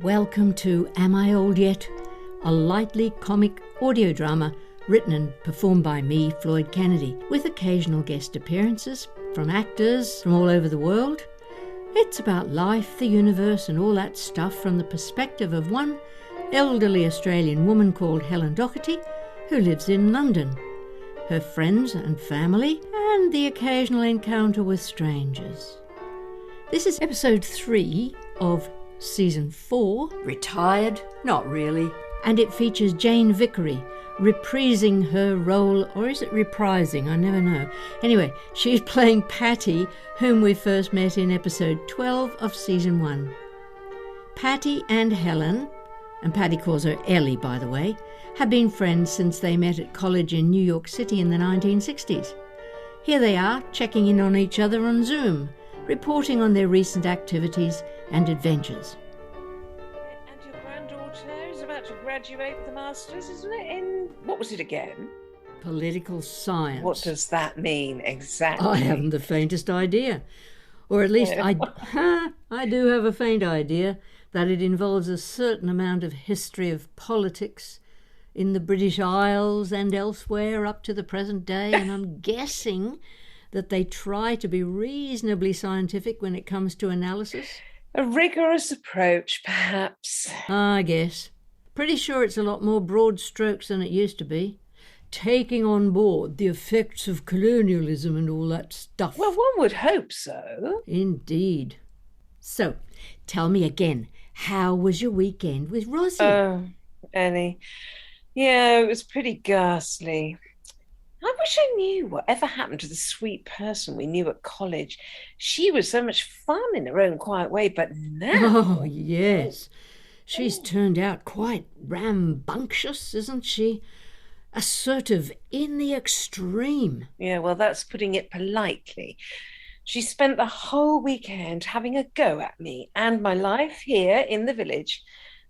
Welcome to Am I Old Yet? A lightly comic audio drama written and performed by me, Floyd Kennedy, with occasional guest appearances from actors from all over the world. It's about life, the universe and all that stuff from the perspective of one elderly Australian woman called Helen Doherty who lives in London, her friends and family, and the occasional encounter with strangers. This is episode 3 of Season 4, Retired? Not really. And it features Jane Vicary reprising her role, or is it reprising? I never know. Anyway, she's playing Pattie, whom we first met in episode 12 of Season 1. Pattie and Helen, and Pattie calls her Ellie by the way, have been friends since they met at college in New York City in the 1960s. Here they are, checking in on each other on Zoom, reporting on their recent activities and adventures. And your granddaughter is about to graduate with a master's, isn't it? In, what was it again? Political science. What does that mean exactly? I haven't the faintest idea. Or at least I do have a faint idea that it involves a certain amount of history of politics in the British Isles and elsewhere up to the present day, and I'm guessing that they try to be reasonably scientific when it comes to analysis. A rigorous approach, perhaps. I guess. Pretty sure it's a lot more broad strokes than it used to be. Taking on board the effects of colonialism and all that stuff. Well, one would hope so. Indeed. So, tell me again, how was your weekend with Rosie? Oh, Ellie. Yeah, it was pretty ghastly. I wish I knew whatever happened to the sweet person we knew at college. She was so much fun in her own quiet way, but now... Oh, yes. She's turned out quite rambunctious, isn't she? Assertive in the extreme. Yeah, well, that's putting it politely. She spent the whole weekend having a go at me and my life here in the village.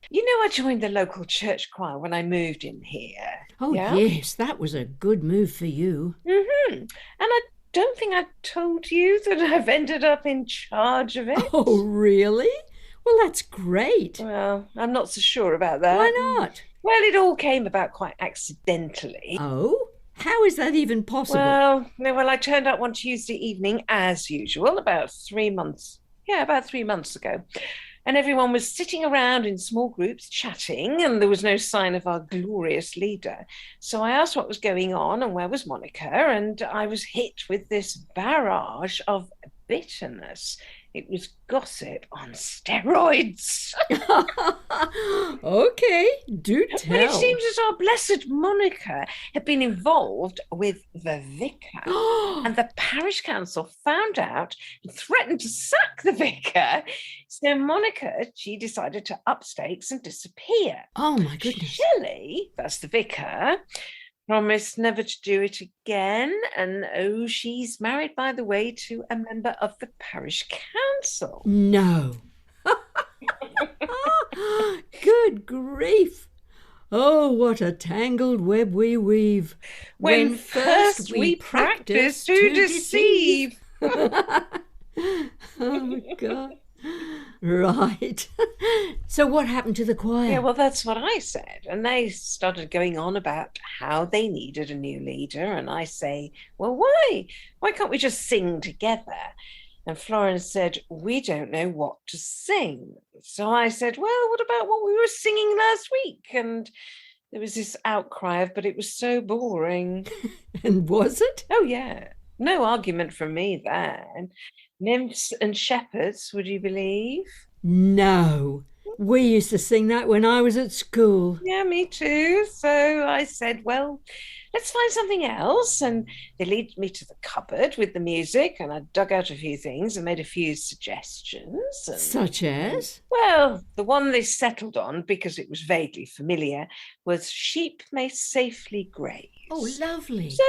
You know, I joined the local church choir when I moved in here. Oh, yeah? Yes, that was a good move for you. Mm-hmm. And I don't think I told you that I've ended up in charge of it. Oh, really? Well, that's great. Well, I'm not so sure about that. Why not? Well, it all came about quite accidentally. Oh? How is that even possible? Well, I turned up one Tuesday evening, as usual, about 3 months ago. And everyone was sitting around in small groups chatting, and there was no sign of our glorious leader. So I asked what was going on and where was Monica, and I was hit with this barrage of bitterness. It was gossip on steroids. Okay, do tell. But it seems as our blessed Monica had been involved with the vicar. And the parish council found out and threatened to sack the vicar. So Monica, she decided to up stakes and disappear. Oh, my goodness. Shelley, that's the vicar, promised never to do it again. And she's married, by the way, to a member of the parish council. No. Good grief. Oh, what a tangled web we weave. When first we practice to deceive. Oh, God. Right. So what happened to the choir? Yeah, well, that's what I said. And they started going on about how they needed a new leader. And I say, well, why? Why can't we just sing together? And Florence said, we don't know what to sing. So I said, well, what about what we were singing last week? And there was this outcry of, but it was so boring. And was it? Oh, yeah. No argument from me there. And nymphs and shepherds, would you believe? No. We used to sing that when I was at school. Yeah, me too. So I said, well, let's find something else. And they led me to the cupboard with the music, and I dug out a few things and made a few suggestions. And, such as? well, the one they settled on, because it was vaguely familiar, was Sheep May Safely Graze. Oh, lovely. So,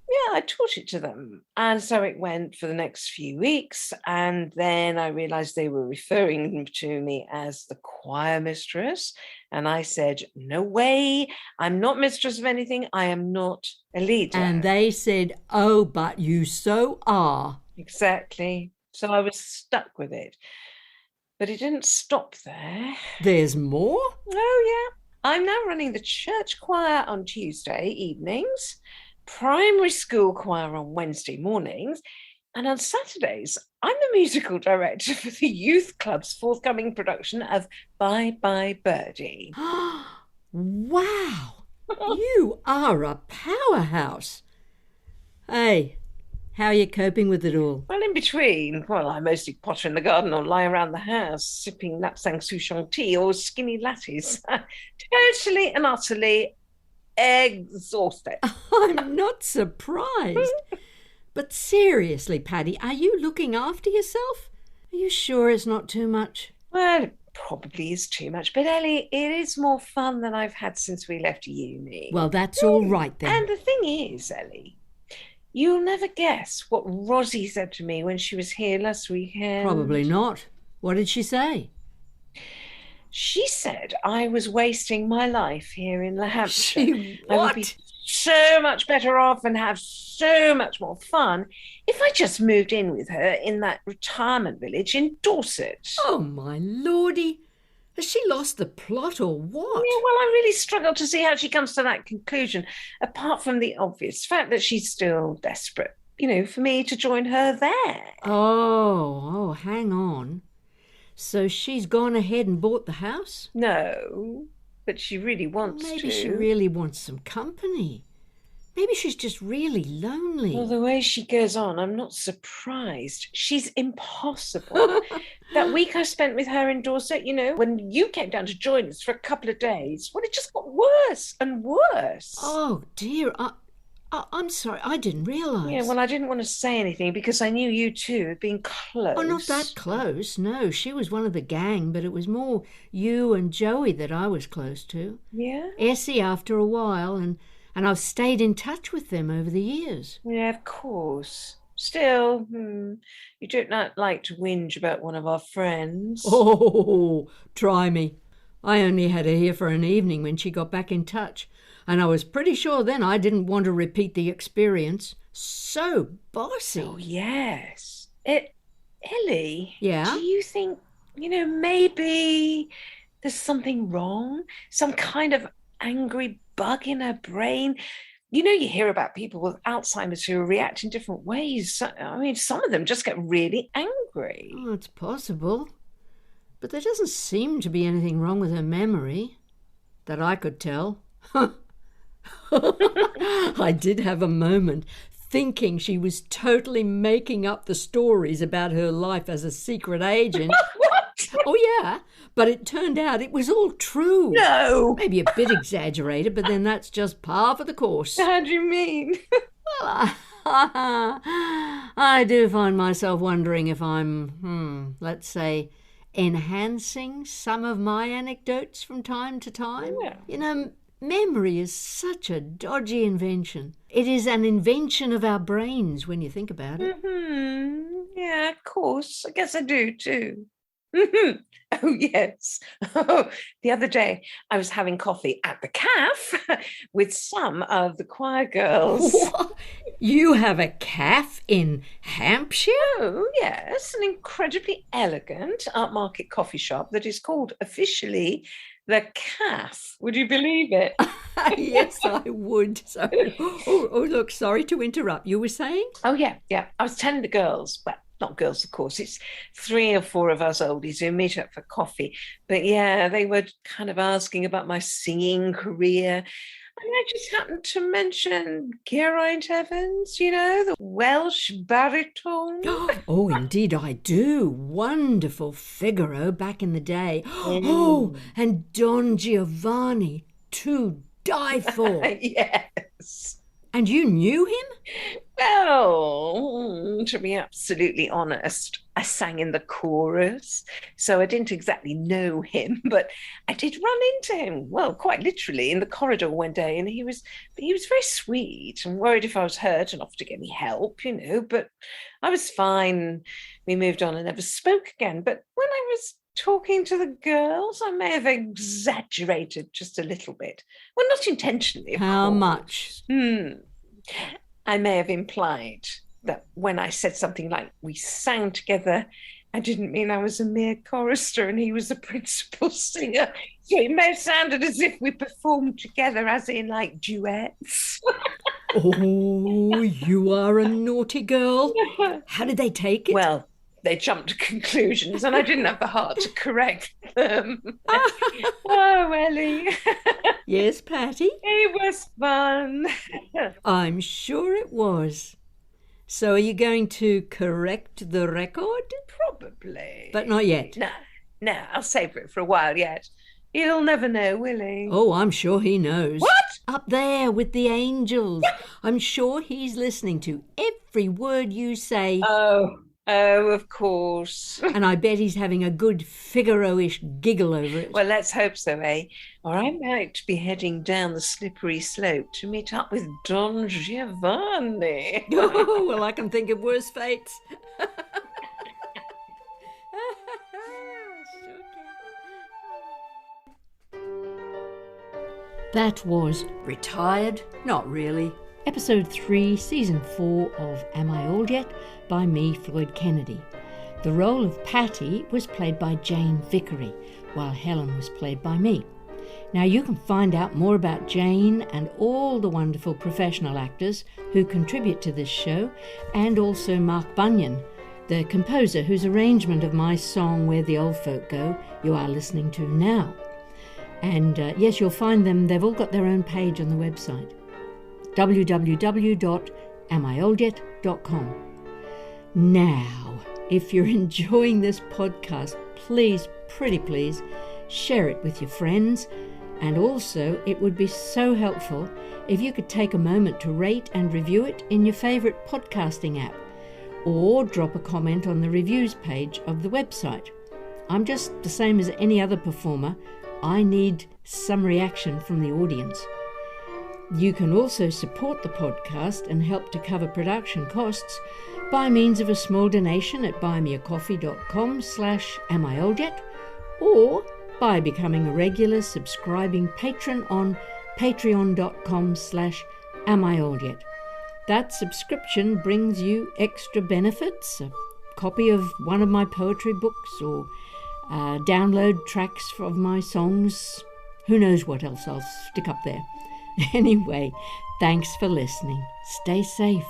yeah, I taught it to them. And so it went for the next few weeks. And then I realized they were referring to me as the choir mistress. And I said, no way, I'm not mistress of anything. I am not a leader. And they said, oh, but you so are. Exactly. So I was stuck with it. But it didn't stop there. There's more? Oh, yeah. I'm now running the church choir on Tuesday evenings, primary school choir on Wednesday mornings, and on Saturdays, I'm the musical director for the youth club's forthcoming production of Bye Bye Birdie. Wow! You are a powerhouse. Hey, how are you coping with it all? Well, in between, I mostly potter in the garden or lie around the house, sipping Lapsang Souchong tea or skinny lattes. Totally and utterly exhausted. I'm not surprised. But seriously, Pattie, are you looking after yourself? Are you sure it's not too much? Well, it probably is too much, but Ellie, it is more fun than I've had since we left uni. Well, that's all right then. And the thing is, Ellie, you'll never guess what Rosie said to me when she was here last weekend. Probably not. What did she say? She said I was wasting my life here in Hampshire. What? I would be so much better off and have so much more fun if I just moved in with her in that retirement village in Dorset. Oh, my lordy. Has she lost the plot or what? Yeah, well, I really struggle to see how she comes to that conclusion, apart from the obvious fact that she's still desperate, for me to join her there. Oh, hang on. So she's gone ahead and bought the house? No, but she really wants to. Maybe she really wants some company. Maybe she's just really lonely. Well, the way she goes on, I'm not surprised. She's impossible. That week I spent with her in Dorset, when you came down to join us for a couple of days, it just got worse and worse. Oh, dear. I'm sorry, I didn't realise. Yeah, well, I didn't want to say anything because I knew you two had been close. Oh, not that close. No, she was one of the gang, but it was more you and Joey that I was close to. Yeah? Essie after a while, and I've stayed in touch with them over the years. Yeah, of course. Still, you don't like to whinge about one of our friends. Oh, try me. I only had her here for an evening when she got back in touch, and I was pretty sure then I didn't want to repeat the experience. So bossy. Oh, yes. Ellie? Yeah? Do you think, maybe there's something wrong? Some kind of angry bug in her brain? You hear about people with Alzheimer's who react in different ways. I mean, some of them just get really angry. Oh, it's possible. But there doesn't seem to be anything wrong with her memory, that I could tell. I did have a moment thinking she was totally making up the stories about her life as a secret agent. What? Oh, yeah, but it turned out it was all true. No. Maybe a bit exaggerated, but then that's just par for the course. How do you mean? Well, I do find myself wondering if I'm, let's say, enhancing some of my anecdotes from time to time. Yeah. Memory is such a dodgy invention. It is an invention of our brains when you think about it. Mm-hmm. Yeah, of course. I guess I do too. Oh, yes. The other day, I was having coffee at the cafe with some of the choir girls. What? You have a cafe in Hampshire? Oh, yes. An incredibly elegant upmarket coffee shop that is called officially the Cafe. Would you believe it? Yes, I would. So, look, sorry to interrupt. You were saying? Oh, yeah. I was telling the girls, well, not girls, of course, it's 3 or 4 of us oldies who meet up for coffee. But yeah, they were kind of asking about my singing career. And I just happened to mention Geraint Evans, the Welsh baritone. Oh, indeed I do. Wonderful Figaro back in the day. Oh, and Don Giovanni, to die for. Yes. And you knew him? Well, to be absolutely honest, I sang in the chorus, so I didn't exactly know him, but I did run into him, well, quite literally, in the corridor one day, and he was very sweet and worried if I was hurt and offered to get me help, but I was fine. We moved on and never spoke again. But when I was talking to the girls, I may have exaggerated just a little bit. Well, not intentionally, of How course. much? I may have implied that when I said something like we sang together I didn't mean I was a mere chorister and he was the principal singer. So it may have sounded as if we performed together, as in like duets. Oh, you are a naughty girl. How did they take it? Well, they jumped to conclusions and I didn't have the heart to correct them. Oh, Ellie. Yes, Pattie? It was fun. I'm sure it was. So are you going to correct the record? Probably. But not yet. No, I'll save it for a while yet. He'll never know, will he? Oh, I'm sure he knows. What? Up there with the angels. I'm sure he's listening to every word you say. Oh, of course. And I bet he's having a good Figaro-ish giggle over it. Well, let's hope so, eh? Or I might be heading down the slippery slope to meet up with Don Giovanni. Oh, well, I can think of worse fates. That was Retired? Not Really. Episode 3, Season 4 of Am I Old Yet? By me, Floyd Kennedy. The role of Pattie was played by Jane Vicary, while Helen was played by me. Now you can find out more about Jane and all the wonderful professional actors who contribute to this show, and also Mark Bunyan, the composer whose arrangement of my song Where the Old Folk Go you are listening to now. And yes, you'll find them. They've all got their own page on the website, www.amioldYet.com. Now, if you're enjoying this podcast, please, pretty please, share it with your friends. And also, it would be so helpful if you could take a moment to rate and review it in your favourite podcasting app, or drop a comment on the reviews page of the website. I'm just the same as any other performer. I need some reaction from the audience. You can also support the podcast and help to cover production costs by means of a small donation at buymeacoffee.com/amioldYet, or by becoming a regular subscribing patron on patreon.com/amioldYet. That subscription brings you extra benefits, a copy of one of my poetry books, or download tracks of my songs. Who knows what else I'll stick up there. Anyway, thanks for listening. Stay safe.